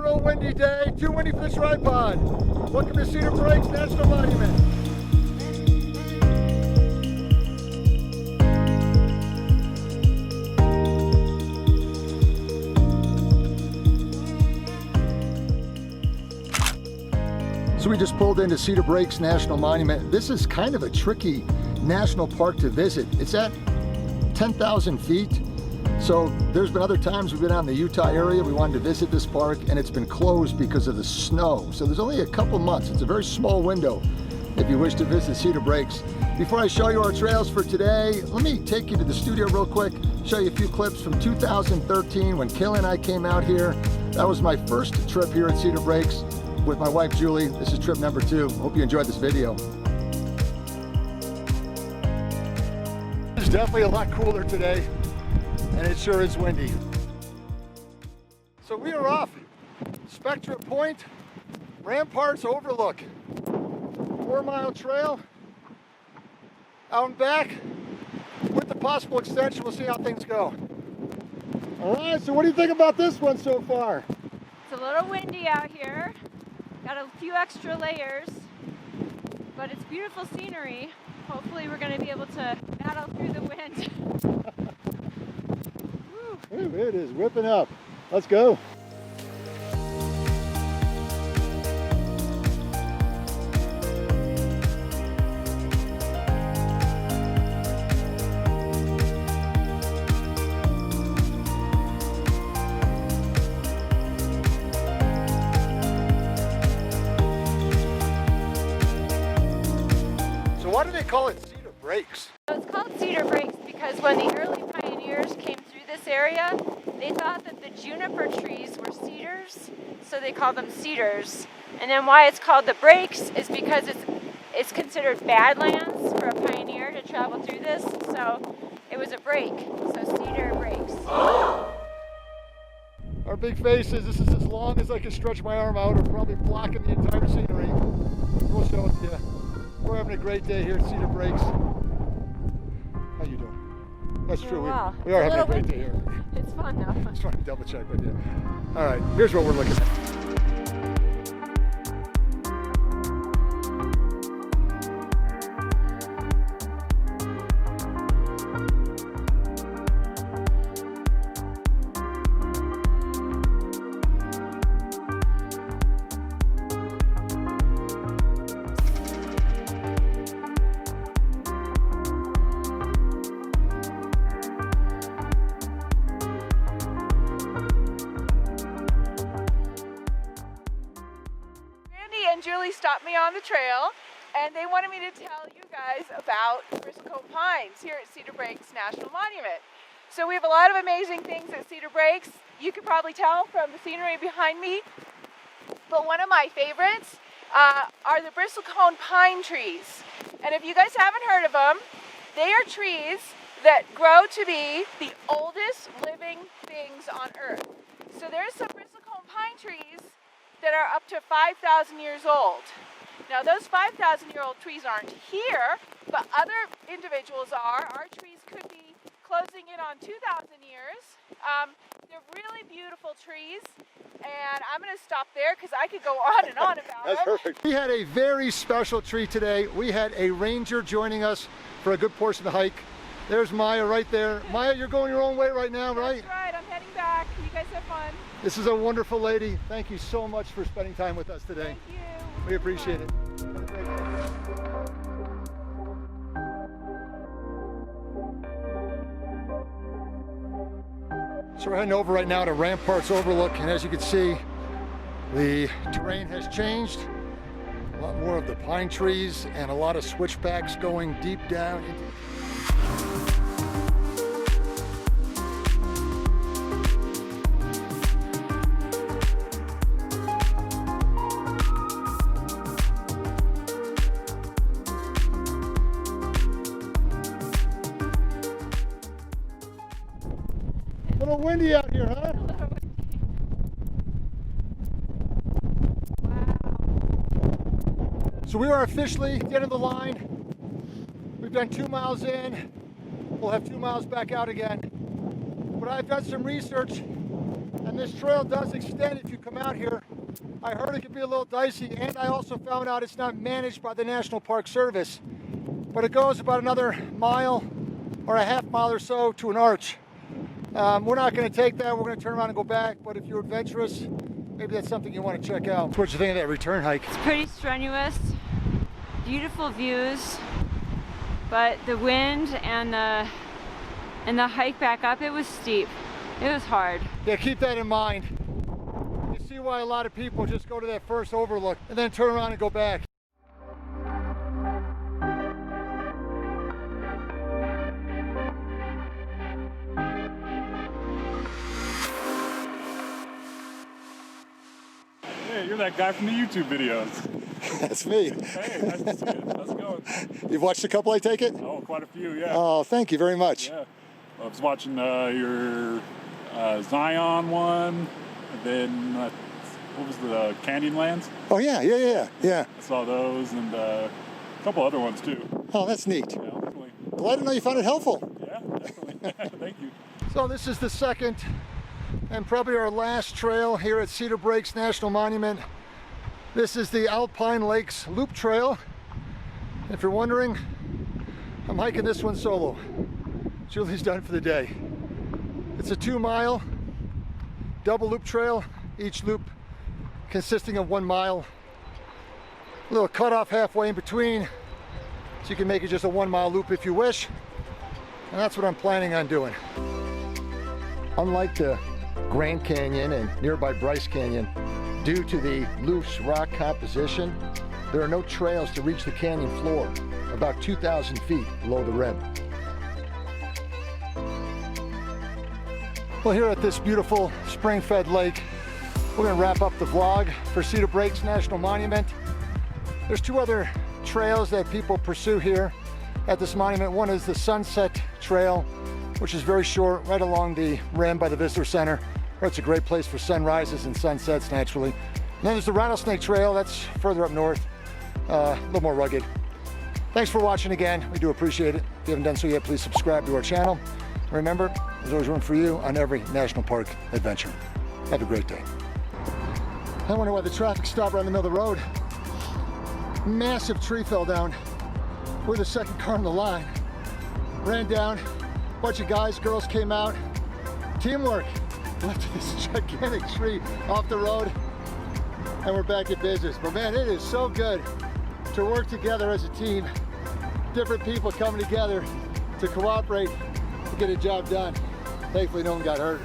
real windy day, too windy for the tripod. Welcome to Cedar Breaks National Monument. So we just pulled into Cedar Breaks National Monument. This is kind of a tricky national park to visit. It's at 10,000 feet. So there's been other times we've been out in the Utah area. We wanted to visit this park and it's been closed because of the snow. So there's only a couple months. It's a very small window if you wish to visit Cedar Breaks. Before I show you our trails for today, let me take you to the studio real quick, show you a few clips from 2013 when Kayla and I came out here. That was my first trip here at Cedar Breaks with my wife Julie. This is trip number 2. Hope you enjoyed this video. It's definitely a lot cooler today, and it sure is windy. So we are off Spectra Point, Ramparts, Overlook. 4-mile trail, out and back, with the possible extension. We'll see how things go. All right, so what do you think about this one so far? It's a little windy out here. Got a few extra layers, but it's beautiful scenery. Hopefully we're going to be able to battle through the wind. Ooh, it is whipping up. Let's go. Why do they call it Cedar Breaks? So it's called Cedar Breaks because when the early pioneers came through this area, they thought that the juniper trees were cedars, so they called them cedars. And then why it's called the breaks is because it's considered badlands for a pioneer to travel through this, so it was a break, so Cedar Breaks. Our big faces, this is as long as I can stretch my arm out, or probably blocking the entire scenery. We'll show it to you. We're having a great day here at Cedar Breaks. How you doing? That's true. Well. We are having a great day here. It's fun though. I'm just trying to double check with you. All right, here's what we're looking at. Julie stopped me on the trail and they wanted me to tell you guys about Bristol Pines here at Cedar Breaks National Monument. So we have a lot of amazing things at Cedar Breaks. You can probably tell from the scenery behind me, but one of my favorites are the Bristol pine trees. And if you guys haven't heard of them, they are trees that grow to be the oldest living things on Earth. So there's some Bristol pine trees that are up to 5,000 years old. Now those 5,000-year-old trees aren't here, but other individuals are. Our trees could be closing in on 2,000 years. They're really beautiful trees, and I'm gonna stop there because I could go on and on about That's them. perfect. We had a very special tree today. We had a ranger joining us for a good portion of the hike. There's Maya right there. Maya, you're going your own way right now, right? That's right, I'm heading back. You guys have fun. This is a wonderful lady. Thank you so much for spending time with us today. Thank you. We appreciate it. So we're heading over right now to Ramparts Overlook, and as you can see, the terrain has changed. A lot more of the pine trees and a lot of switchbacks going deep down into a little windy out here, huh? So we are officially at the end of the line. We've done 2 miles in. We'll have 2 miles back out again. But I've done some research, and this trail does extend if you come out here. I heard it could be a little dicey, and I also found out it's not managed by the National Park Service. But it goes about another mile or a half mile or so to an arch. We're not going to take that. We're going to turn around and go back. But if you're adventurous, maybe that's something you want to check out. What do you think of that return hike? It's pretty strenuous, beautiful views, but the wind and the hike back up, it was steep. It was hard. Yeah, keep that in mind. You see why a lot of people just go to that first overlook and then turn around and go back. Hey, you're that guy from the YouTube videos. That's me. Hey, nice to see you. How's it going? You've watched a couple, I take it? Oh, quite a few, yeah. Oh, thank you very much. Yeah. I was watching your Zion one, and then what was the Canyonlands? Oh, yeah. I saw those, and a couple other ones too. Oh, that's neat. Yeah, definitely. Glad to know you found it helpful. Yeah, definitely. Thank you. So this is the second and probably our last trail here at Cedar Breaks National Monument. This is the Alpine Lakes Loop Trail. If you're wondering, I'm hiking this one solo. Julie's done for the day. It's a 2-mile double loop trail, each loop consisting of 1 mile. A little cutoff halfway in between, so you can make it just a 1-mile loop if you wish. And that's what I'm planning on doing. Unlike the Grand Canyon and nearby Bryce Canyon, due to the loose rock composition, there are no trails to reach the canyon floor, about 2,000 feet below the rim. Well, here at this beautiful spring-fed lake, we're going to wrap up the vlog for Cedar Breaks National Monument. There's 2 other trails that people pursue here at this monument. One is the Sunset Trail, which is very short, right along the rim by the Visitor Center, where it's a great place for sunrises and sunsets naturally. And then there's the Rattlesnake Trail, that's further up north, a little more rugged. Thanks for watching again. We do appreciate it. If you haven't done so yet, please subscribe to our channel. Remember, there's always room for you on every national park adventure. Have a great day. I wonder why the traffic stopped right in the middle of the road. Massive tree fell down. We're the second car on the line. Ran down, a bunch of guys, girls came out. Teamwork. Lifted this gigantic tree off the road, and we're back in business. But man, it is so good to work together as a team. Different people coming together to cooperate to get a job done. Thankfully, no one got hurt.